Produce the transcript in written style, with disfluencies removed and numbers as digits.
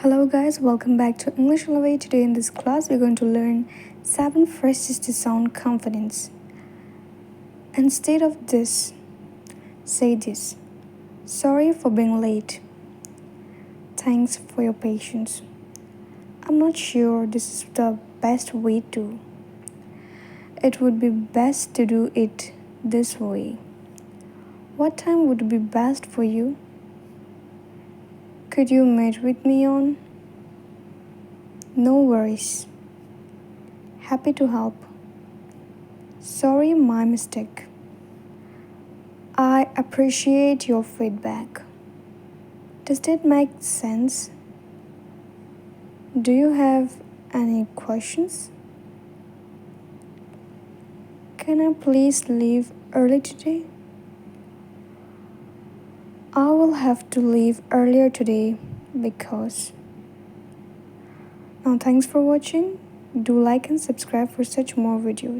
Hello guys, welcome back to English Elevate. Today in this class we're going to learn 7 phrases to sound confidence. Instead of this, say this. Sorry for being late. Thanks for your patience. I'm not sure this is the best way to. It would be best to do it this way. What time would be best for you? Could you meet with me on? No worries. Happy to help. Sorry, my mistake. I appreciate your feedback. Does that make sense? Do you have any questions? Can I please leave early today? I will have to leave earlier today because. Now, thanks for watching. Do like and subscribe for such more videos.